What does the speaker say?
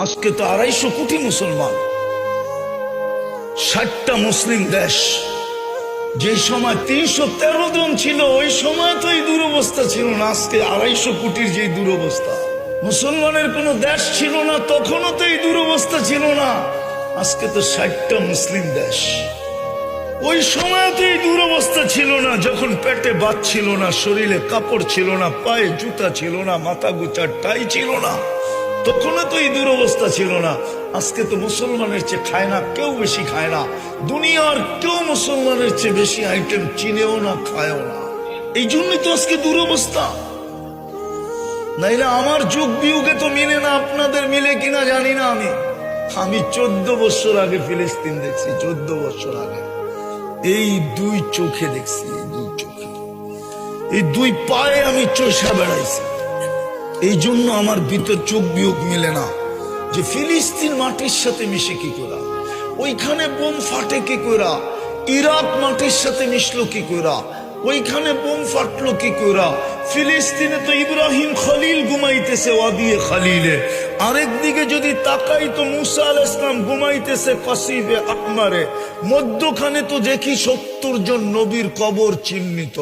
আজকে তো 250 কোটি মুসলমান, 60টা মুসলিম দেশ। যে সময় 313 জন ছিল ওই সময় তো এই দুরবস্থা ছিল না। আজকে 250 কোটির যে দুরবস্থা, মুসলমানের কোন দেশ ছিল না তখনও তো এই দুরবস্থা ছিল না। আজকে তো 60টা মুসলিম দেশ। ওই সময় তো এই দুরবস্থা ছিল না, যখন পেটে ভাত ছিল না, শরীরে কাপড় ছিল না, পায়ে জুতা ছিল না, মাথা গোচার টাই ছিল না, তখনও তো এই দুরবস্থা ছিল না। আজকে তো মুসলমানের চেয়ে খায় না কেউ, বেশি খায় না। দুনিয়ার কেউ মুসলমানের চেয়ে বেশি আইটেম চিনেও না, খায়ও না। এই জন্যই তো আজকে দুরবস্থা। নাইলে আমার যুগ বিয়োগে তো মিলে না। আপনাদের মিলে কিনা জানি না। আমি 14 বছর আগে ফিলিস্তিন দেখছি, 14 বছর আগে। এই 2 চোখে দেখছি, এই 2 চোখে, এই 2 পায়ে আমি চষা বেড়াইছি। এই জন্য আমার ভিতর চোখ বিয়োগ মিলে না যে ফিলিস্তিন মাটির সাথে মিশে কি করা, ওইখানে বোম ফাটে কি করা, ইরাক মাটির সাথে মিশলো কি করা, ওইখানে বোম ফাটলো কি করা। ফিলিস্তিনে তো ইব্রাহিম খলিল ঘুমাইতেছে ওয়াদিয়ে খালিলে, আরেকদিকে যদি তাকাই তো মুসা আলাইহিস সালাম ঘুমাইতেছে কাসিবে আহমারে। মধ্যখানে তো দেখি 70 জন নবীর কবর চিহ্নিত।